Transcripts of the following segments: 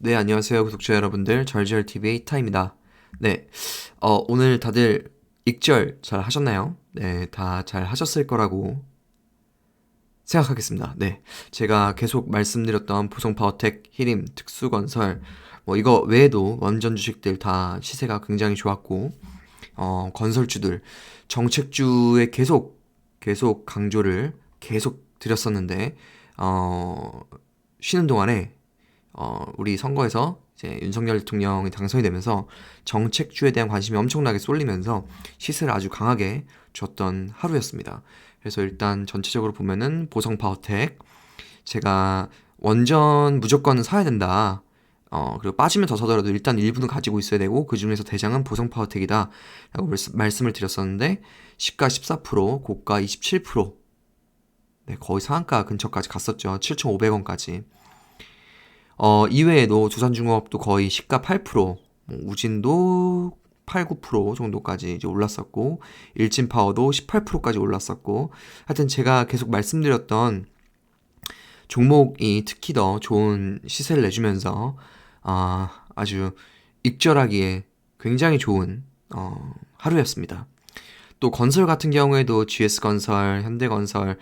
네, 안녕하세요, 구독자 여러분들. 절절TV의 타입니다. 네, 오늘 다들 익절 잘 하셨나요? 네, 다 잘 하셨을 거라고 생각하겠습니다. 네, 제가 계속 말씀드렸던 보성파워텍, 히림, 특수건설, 뭐 이거 외에도 원전 주식들 다 시세가 굉장히 좋았고, 건설주들, 정책주에 계속 강조를 계속 드렸었는데, 어, 쉬는 동안에 우리 선거에서 이제 윤석열 대통령이 당선이 되면서 정책주에 대한 관심이 엄청나게 쏠리면서 시세를 아주 강하게 줬던 하루였습니다. 그래서 일단 전체적으로 보면은 보성파워텍 제가 원전 무조건 사야 된다. 그리고 빠지면 더 사더라도 일단 일부는 가지고 있어야 되고 그 중에서 대장은 보성파워텍이다 라고 말씀을 드렸었는데 시가 14%, 고가 27%, 네, 거의 상한가 근처까지 갔었죠. 7,500원까지. 이외에도 두산중공업도 거의 시가 8%, 우진도 8, 9% 정도까지 이제 올랐었고, 일진파워도 18%까지 올랐었고, 하여튼 제가 계속 말씀드렸던 종목이 특히 더 좋은 시세를 내주면서, 아주 익절하기에 굉장히 좋은, 하루였습니다. 또 건설 같은 경우에도 GS건설, 현대건설,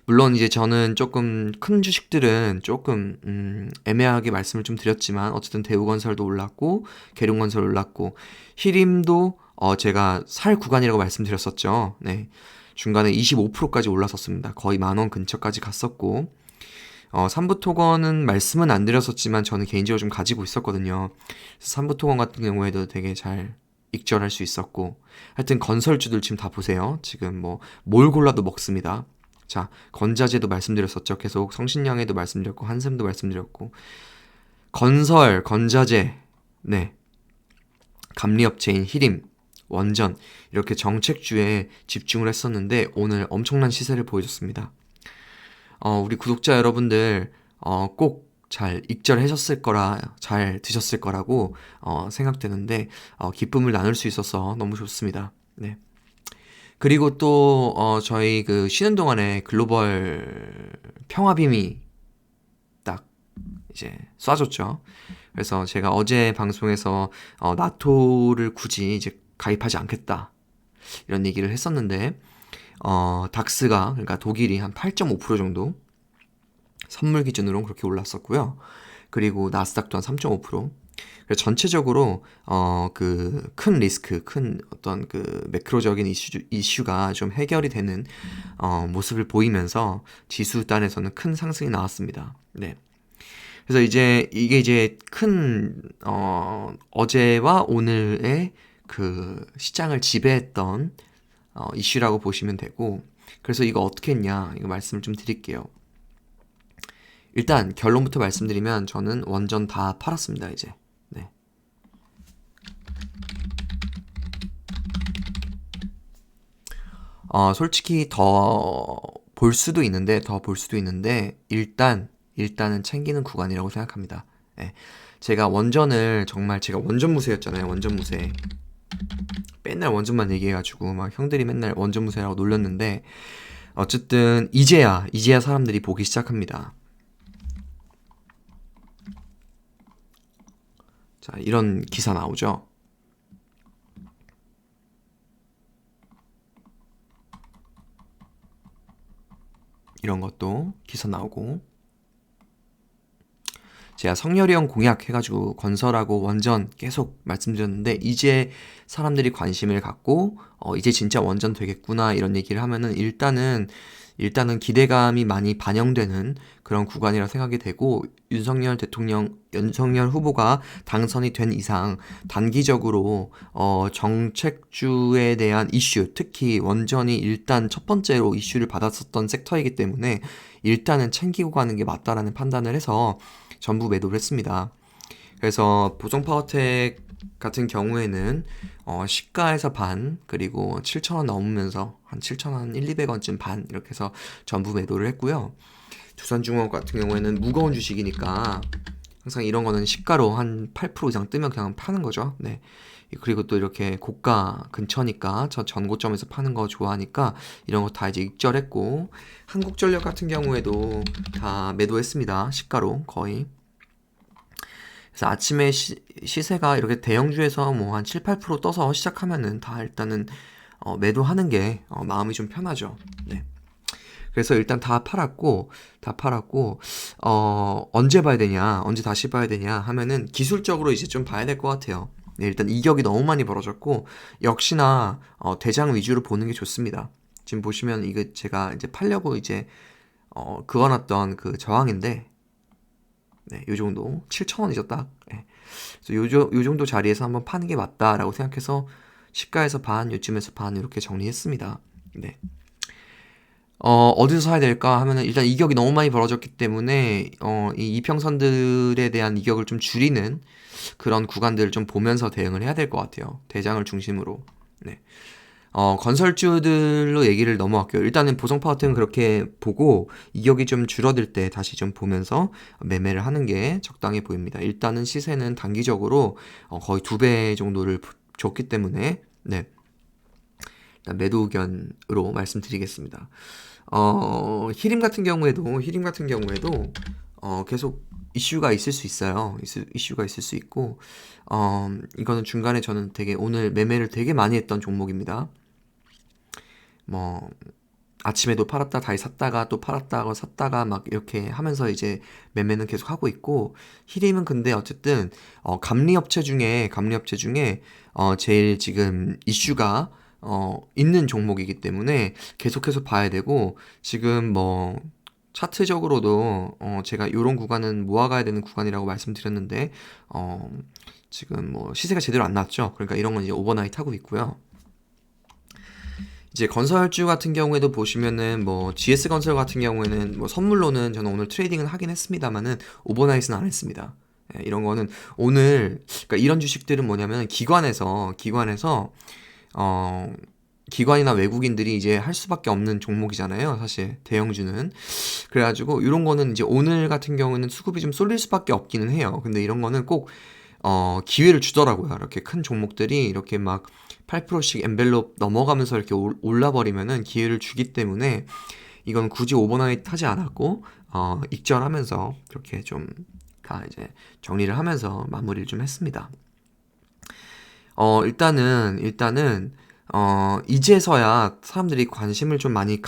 물론 이제 저는 조금 큰 주식들은 조금 애매하게 말씀을 좀 드렸지만 어쨌든 대우건설도 올랐고 계룡건설 올랐고 히림도 제가 살 구간이라고 말씀드렸었죠. 네. 중간에 25%까지 올랐었습니다. 거의 10,000원 근처까지 갔었고 삼부토건은 말씀은 안 드렸었지만 저는 개인적으로 좀 가지고 있었거든요. 그래서 삼부토건 같은 경우에도 되게 잘 익절할 수 있었고 하여튼 건설주들 지금 다 보세요. 지금 뭐 뭘 골라도 먹습니다. 자, 건자재도 말씀드렸었죠. 계속 성신양에도 말씀드렸고 한샘도 말씀드렸고 건설, 건자재, 네, 감리업체인 히림, 원전 이렇게 정책주에 집중을 했었는데 오늘 엄청난 시세를 보여줬습니다. 우리 구독자 여러분들 꼭 잘 익절하셨을 거라 잘 드셨을 거라고 생각되는데 기쁨을 나눌 수 있어서 너무 좋습니다. 네. 그리고 또 저희 그 쉬는 동안에 글로벌 평화빔이 딱 이제 쏴줬죠. 그래서 제가 어제 방송에서 나토를 굳이 이제 가입하지 않겠다 이런 얘기를 했었는데 닥스가 그러니까 독일이 한 8.5% 정도 선물 기준으로 그렇게 올랐었고요. 그리고 나스닥도 한 3.5%. 그래서 전체적으로 그 큰 리스크, 큰 어떤 그 매크로적인 이슈가 좀 해결이 되는 모습을 보이면서 지수 단에서는 큰 상승이 나왔습니다. 네. 그래서 이제 이게 이제 큰 어제와 오늘의 그 시장을 지배했던 이슈라고 보시면 되고, 그래서 이거 어떻게 했냐 이거 말씀을 좀 드릴게요. 일단 결론부터 말씀드리면 저는 원전 다 팔았습니다. 이제. 네. 솔직히 더 볼 수도 있는데 일단은 챙기는 구간이라고 생각합니다. 네. 제가 원전을 정말 제가 원전 무세였잖아요. 원전 무세. 맨날 원전만 얘기해가지고 막 형들이 맨날 원전 무세라고 놀렸는데 어쨌든 이제야 사람들이 보기 시작합니다. 자, 이런 기사 나오죠. 이런 것도 기사 나오고 제가 성렬이형 공약 해가지고 건설하고 원전 계속 말씀드렸는데 이제 사람들이 관심을 갖고 이제 진짜 원전 되겠구나 이런 얘기를 하면은 일단은 기대감이 많이 반영되는 그런 구간이라 생각이 되고 윤석열 후보가 당선이 된 이상 단기적으로 정책주에 대한 이슈, 특히 원전이 일단 첫 번째로 이슈를 받았었던 섹터이기 때문에 일단은 챙기고 가는 게 맞다라는 판단을 해서 전부 매도를 했습니다. 그래서 보성파워텍 같은 경우에는 시가에서 반 그리고 7,000원 넘으면서 한 7,000원 1, 200원쯤 반 이렇게 해서 전부 매도를 했고요. 두산중공업 같은 경우에는 무거운 주식이니까 항상 이런 거는 시가로 한 8% 이상 뜨면 그냥 파는 거죠. 네. 그리고 또 이렇게 고가 근처니까 저 전고점에서 파는 거 좋아하니까 이런 거 다 이제 익절했고 한국전력 같은 경우에도 다 매도했습니다. 시가로 거의. 그래서 아침에 시세가 이렇게 대형주에서 뭐 한 7, 8% 떠서 시작하면은 다 일단은 매도하는 게 마음이 좀 편하죠. 네. 그래서 일단 다 팔았고, 언제 봐야 되냐, 언제 다시 봐야 되냐 하면은 기술적으로 이제 좀 봐야 될 것 같아요. 네, 일단 이격이 너무 많이 벌어졌고, 역시나, 대장 위주로 보는 게 좋습니다. 지금 보시면 이게 제가 이제 팔려고 이제, 그어놨던 그 저항인데, 네, 요 정도. 7,000원이죠, 딱. 네. 그래서 요 정도 자리에서 한번 파는 게 맞다라고 생각해서, 시가에서 반, 요쯤에서 반, 이렇게 정리했습니다. 네. 어디서 사야 될까 하면은 일단 이격이 너무 많이 벌어졌기 때문에 이 이평선들에 대한 이격을 좀 줄이는 그런 구간들을 좀 보면서 대응을 해야 될 것 같아요. 대장을 중심으로. 네. 건설주들로 얘기를 넘어갈게요. 일단은 보성파 같은 건 그렇게 보고 이격이 좀 줄어들 때 다시 좀 보면서 매매를 하는 게 적당해 보입니다. 일단은 시세는 단기적으로 거의 2배 정도를 줬기 때문에 네. 일단 매도 의견으로 말씀드리겠습니다. 히림 같은 경우에도 계속 이슈가 있을 수 있어요. 이슈가 있을 수 있고, 이거는 중간에 저는 되게 오늘 매매를 되게 많이 했던 종목입니다. 뭐, 아침에도 팔았다 다시 샀다가 또 팔았다가 샀다가 막 이렇게 하면서 이제 매매는 계속 하고 있고, 히림은 근데 어쨌든 감리업체 중에 제일 지금 이슈가 있는 종목이기 때문에 계속해서 봐야 되고, 지금 뭐 차트적으로도 제가 요런 구간은 모아가야 되는 구간이라고 말씀드렸는데 지금 뭐 시세가 제대로 안 나왔죠. 그러니까 이런 건 이제 오버나잇 하고 있고요. 이제 건설주 같은 경우에도 보시면은 뭐 GS건설 같은 경우에는 뭐 선물로는 저는 오늘 트레이딩은 하긴 했습니다만은 오버나잇은 안 했습니다. 예, 이런 거는 오늘 그러니까 이런 주식들은 뭐냐면 어 기관이나 외국인들이 이제 할 수밖에 없는 종목이잖아요. 사실 대형주는. 그래가지고 이런 거는 이제 오늘 같은 경우는 수급이 좀 쏠릴 수밖에 없기는 해요. 근데 이런 거는 꼭 기회를 주더라고요. 이렇게 큰 종목들이 이렇게 막 8%씩 엔벨롭 넘어가면서 이렇게 올라버리면은 기회를 주기 때문에 이건 굳이 오버나잇 하지 않았고 익절하면서 그렇게 좀 다 이제 정리를 하면서 마무리를 좀 했습니다. 일단은 이제서야 사람들이 관심을 좀 많이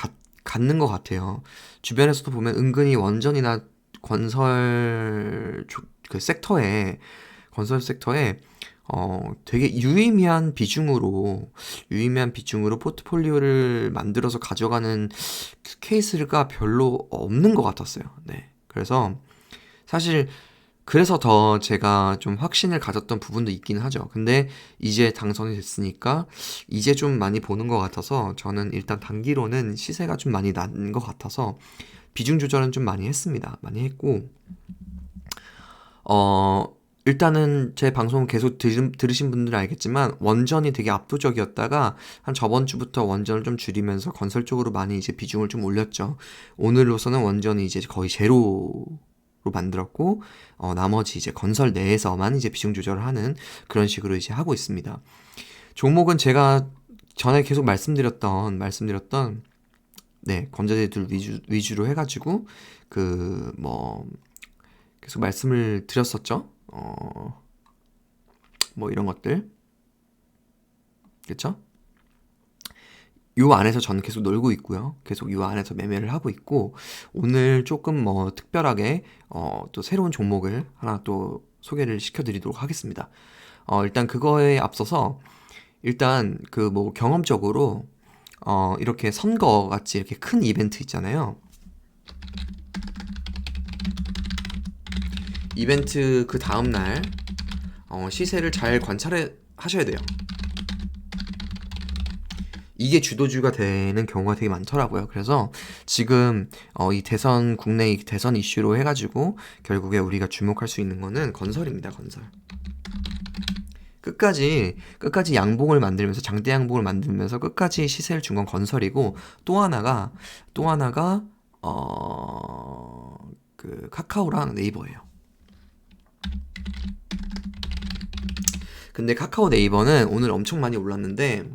갖는 것 같아요. 주변에서도 보면 은근히 원전이나 그 건설 섹터에 되게 유의미한 비중으로 포트폴리오를 만들어서 가져가는 케이스가 별로 없는 것 같았어요. 네. 사실 그래서 더 제가 좀 확신을 가졌던 부분도 있긴 하죠. 근데 이제 당선이 됐으니까 이제 좀 많이 보는 것 같아서 저는 일단 단기로는 시세가 좀 많이 난 것 같아서 비중 조절은 좀 많이 했습니다. 많이 했고, 일단은 제 방송 계속 들으신 분들은 알겠지만 원전이 되게 압도적이었다가 한 저번 주부터 원전을 좀 줄이면서 건설 쪽으로 많이 이제 비중을 좀 올렸죠. 오늘로서는 원전이 이제 거의 제로로 만들었고, 나머지 이제 건설 내에서만 이제 비중 조절을 하는 그런 식으로 이제 하고 있습니다. 종목은 제가 전에 계속 말씀드렸던 네, 건설주들 위주로 해가지고 계속 말씀을 드렸었죠. 뭐 이런 것들, 그쵸? 요 안에서 저는 계속 놀고 있고요. 계속 요 안에서 매매를 하고 있고, 오늘 조금 뭐 특별하게 또 새로운 종목을 하나 또 소개를 시켜드리도록 하겠습니다. 일단 그거에 앞서서 일단 그 뭐 경험적으로 이렇게 선거 같이 이렇게 큰 이벤트 있잖아요. 이벤트 그 다음날 시세를 잘 관찰해 하셔야 돼요. 이게 주도주가 되는 경우가 되게 많더라고요. 그래서 지금 이 국내 대선 이슈로 해가지고 결국에 우리가 주목할 수 있는 거는 건설입니다. 건설. 끝까지 양봉을 만들면서 장대 양봉을 만들면서 끝까지 시세를 준 건 건설이고, 또 하나가 그 카카오랑 네이버예요. 근데 카카오 네이버는 오늘 엄청 많이 올랐는데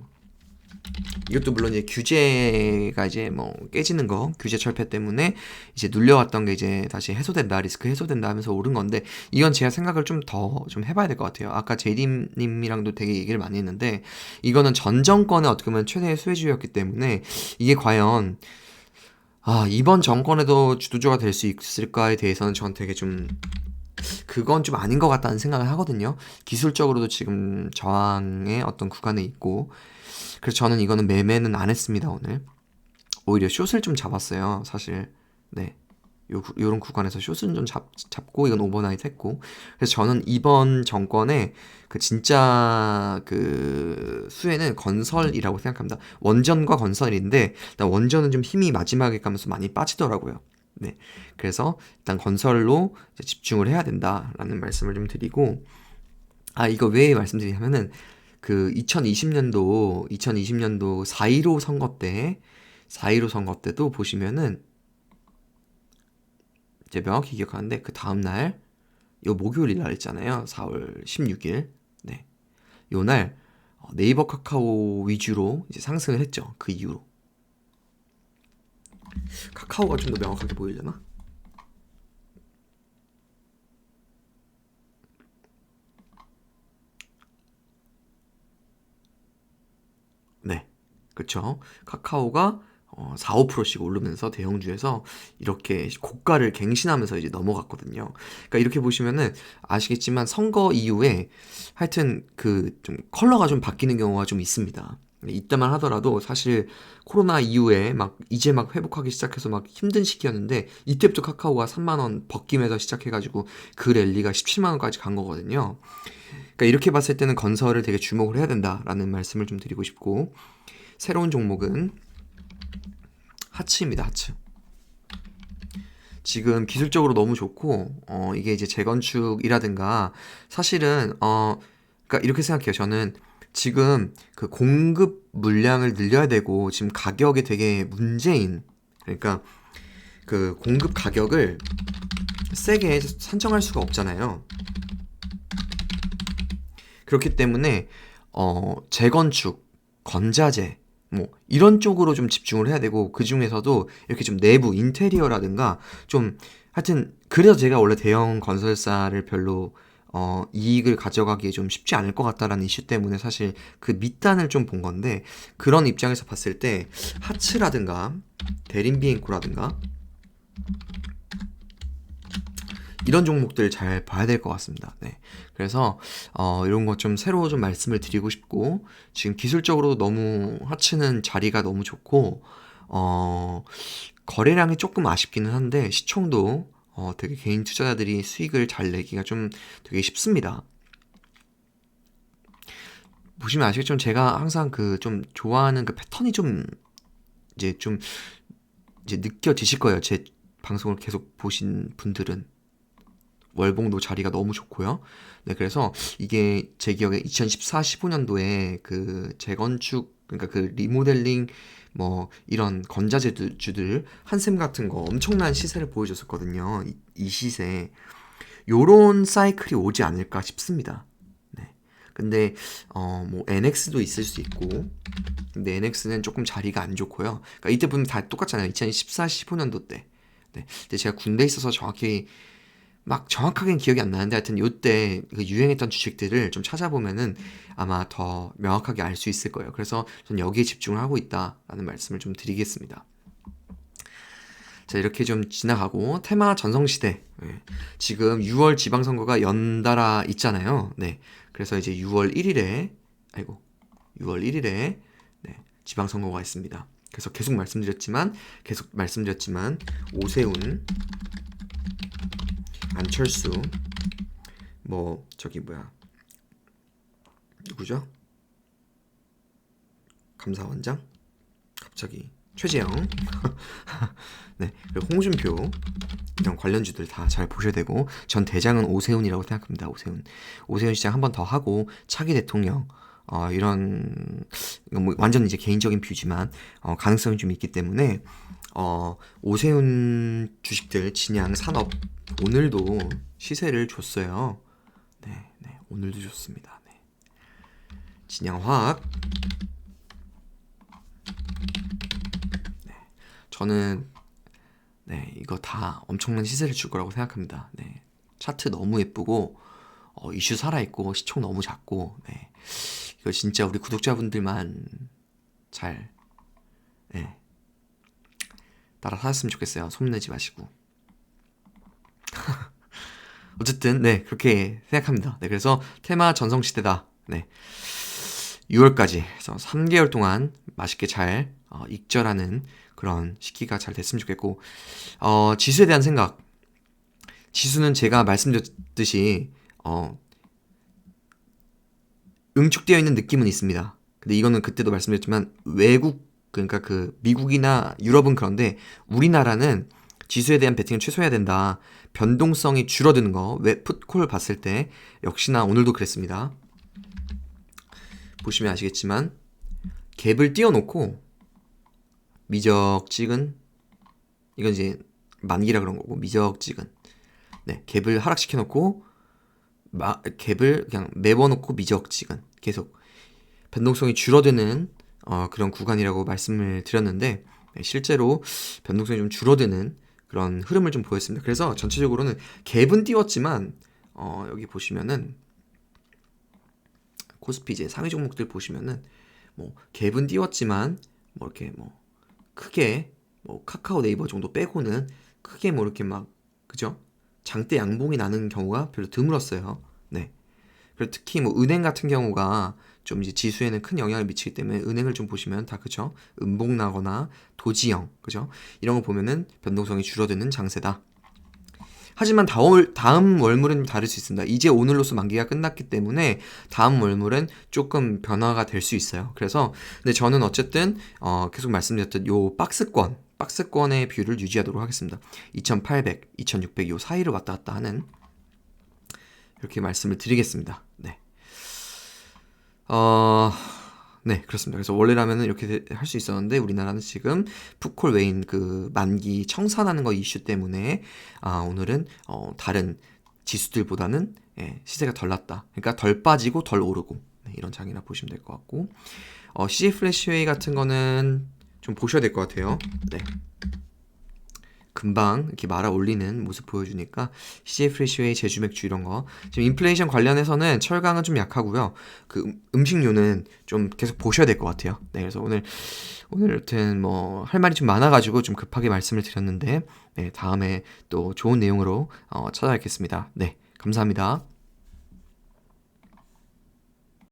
이것도 물론 이제 규제가 이제 뭐 깨지는 거, 규제 철폐 때문에 이제 눌려왔던 게 이제 다시 해소된다, 리스크 해소된다 하면서 오른 건데, 이건 제가 생각을 좀 더 좀 해봐야 될 것 같아요. 아까 제이님이랑도 되게 얘기를 많이 했는데, 이거는 전 정권의 어떻게 보면 최대의 수혜주였기 때문에, 이게 과연, 이번 정권에도 주도주가 될 수 있을까에 대해서는 전 되게 좀, 그건 좀 아닌 것 같다는 생각을 하거든요. 기술적으로도 지금 저항의 어떤 구간에 있고, 그래서 저는 이거는 매매는 안 했습니다, 오늘. 오히려 숏을 좀 잡았어요, 사실. 네. 요런 구간에서 숏은 좀 잡고, 이건 오버나잇 했고. 그래서 저는 이번 정권의 그 진짜 그 수혜는 건설이라고 생각합니다. 원전과 건설인데, 일단 원전은 좀 힘이 마지막에 가면서 많이 빠지더라고요. 네. 그래서 일단 건설로 이제 집중을 해야 된다라는 말씀을 좀 드리고, 이거 왜 말씀드리냐면은, 그 2020년도 4.15 선거 때도 보시면은, 이제 명확히 기억하는데, 그 다음날, 요 목요일 날 있잖아요. 4월 16일. 네. 요 날, 네이버 카카오 위주로 이제 상승을 했죠. 그 이후로. 카카오가 좀 더 명확하게 보이려나? 네. 그쵸. 카카오가 4, 5%씩 오르면서 대형주에서 이렇게 고가를 갱신하면서 이제 넘어갔거든요. 그러니까 이렇게 보시면은 아시겠지만 선거 이후에 하여튼 그 좀 컬러가 좀 바뀌는 경우가 좀 있습니다. 이때만 하더라도 사실 코로나 이후에 막 이제 막 회복하기 시작해서 막 힘든 시기였는데, 이때부터 카카오가 3만 원 벗김에서 시작해가지고 그 랠리가 17만 원까지 간 거거든요. 그러니까 이렇게 봤을 때는 건설을 되게 주목을 해야 된다라는 말씀을 좀 드리고 싶고, 새로운 종목은 하츠입니다. 하츠. 지금 기술적으로 너무 좋고, 이게 이제 재건축이라든가, 사실은 그러니까 이렇게 생각해요. 저는 지금 그 공급 물량을 늘려야 되고, 지금 가격이 되게 문제인, 그러니까 그 공급 가격을 세게 산정할 수가 없잖아요. 그렇기 때문에 재건축, 건자재, 뭐 이런 쪽으로 좀 집중을 해야 되고, 그 중에서도 이렇게 좀 내부 인테리어라든가 좀, 하여튼 그래서 제가 원래 대형 건설사를 별로 이익을 가져가기에 좀 쉽지 않을 것 같다라는 이슈 때문에 사실 그 밑단을 좀 본 건데, 그런 입장에서 봤을 때 하츠라든가 대림비행코라든가 이런 종목들 잘 봐야 될 것 같습니다. 네. 그래서 이런 거 좀 새로 좀 말씀을 드리고 싶고, 지금 기술적으로 너무 하츠는 자리가 너무 좋고, 거래량이 조금 아쉽기는 한데, 시총도 되게 개인 투자자들이 수익을 잘 내기가 좀 되게 쉽습니다. 보시면 아시겠지만 제가 항상 그 좀 좋아하는 그 패턴이 좀 이제 좀 이제 느껴지실 거예요. 제 방송을 계속 보신 분들은. 월봉도 자리가 너무 좋고요. 네, 그래서 이게 제 기억에 2014, 15년도에 그 재건축, 그러니까 그 리모델링 뭐 이런 건자재주들 한샘 같은 거 엄청난 시세를 보여줬었거든요. 이 시세. 요런 사이클이 오지 않을까 싶습니다. 네. 근데 뭐 NX도 있을 수 있고, 근데 NX는 조금 자리가 안 좋고요. 그러니까 이때 보면 다 똑같잖아요. 2014, 15년도 때. 네. 근데 제가 군대에 있어서 정확히 막 정확하게는 기억이 안 나는데, 하여튼 요때 그 유행했던 주식들을 좀 찾아보면은 아마 더 명확하게 알 수 있을 거예요. 그래서 전 여기에 집중을 하고 있다라는 말씀을 좀 드리겠습니다. 자, 이렇게 좀 지나가고 테마 전성시대. 네. 지금 6월 지방선거가 연달아 있잖아요. 네. 그래서 이제 6월 1일에 6월 1일에 네, 지방선거가 있습니다. 그래서 계속 말씀드렸지만 오세훈, 안철수, 뭐 저기 뭐야, 누구죠? 감사원장? 갑자기 최재형. 네, 그리고 홍준표, 이런 관련주들 다 잘 보셔야 되고, 전 대장은 오세훈이라고 생각합니다. 오세훈 시장 한 번 더 하고 차기 대통령, 이런 뭐 완전 이제 개인적인 뷰지만 가능성이 좀 있기 때문에 오세훈 주식들, 진양 산업 오늘도 시세를 줬어요. 네, 네, 오늘도 좋습니다. 네. 진양화학, 저는 이거 다 엄청난 시세를 줄 거라고 생각합니다. 차트 너무 예쁘고 이슈 살아있고 시총 너무 작고 이거 진짜 우리 구독자분들만 잘 따라 사셨으면 좋겠어요. 소문내지 마시고. 어쨌든 그렇게 생각합니다. 그래서 테마 전성시대다. 6월까지 그래서 3개월 동안 맛있게 잘 익절하는 그런 시기가 잘 됐으면 좋겠고, 지수에 대한 생각. 지수는 제가 말씀드렸듯이 응축되어 있는 느낌은 있습니다. 근데 이거는 그때도 말씀드렸지만 외국, 그러니까 그 미국이나 유럽은 그런데 우리나라는 지수에 대한 베팅을 최소화해야 된다. 변동성이 줄어드는 거. 왜 풋콜 봤을 때 역시나 오늘도 그랬습니다. 보시면 아시겠지만 갭을 띄워놓고 미적지근, 이건 이제 만기라 그런 거고, 미적지근 갭을 하락시켜놓고 갭을 그냥 메워놓고 미적지근 계속 변동성이 줄어드는 그런 구간이라고 말씀을 드렸는데, 실제로 변동성이 좀 줄어드는 그런 흐름을 좀 보였습니다. 그래서 전체적으로는 갭은 띄웠지만 여기 보시면은 코스피 이제 상위 종목들 보시면은 뭐 갭은 띄웠지만 뭐 이렇게 뭐 크게 뭐 카카오 네이버 정도 빼고는 크게 뭐 이렇게 막 그죠? 장대 양봉이 나는 경우가 별로 드물었어요. 그리고 특히 뭐 은행 같은 경우가 좀 이제 지수에는 큰 영향을 미치기 때문에 은행을 좀 보시면 다 그죠? 음봉 나거나 도지형 그죠? 이런 거 보면은 변동성이 줄어드는 장세다. 하지만 다음 월물은 좀 다를 수 있습니다. 이제 오늘로서 만기가 끝났기 때문에 다음 월물은 조금 변화가 될 수 있어요. 그래서 근데 저는 어쨌든 계속 말씀드렸던 요 박스권의 뷰를 유지하도록 하겠습니다. 2800, 2600 요 사이를 왔다 갔다 하는, 이렇게 말씀을 드리겠습니다. 그렇습니다. 그래서 원래라면은 이렇게 할 수 있었는데 우리나라는 지금 풋콜 외인 그 만기 청산하는 거 이슈 때문에 오늘은 다른 지수들보다는 시세가 덜 났다. 그러니까 덜 빠지고 덜 오르고 이런 장이라 보시면 될 것 같고, CJ 플래시웨이 같은 거는 좀 보셔야 될 것 같아요. 금방 이렇게 말아 올리는 모습 보여주니까 CJ 프레시웨이, 제주 맥주 이런 거. 지금 인플레이션 관련해서는 철강은 좀 약하고요. 그 음식료는 좀 계속 보셔야 될 것 같아요. 그래서 오늘 여튼 뭐 할 말이 좀 많아가지고 좀 급하게 말씀을 드렸는데 다음에 또 좋은 내용으로 찾아뵙겠습니다. 감사합니다.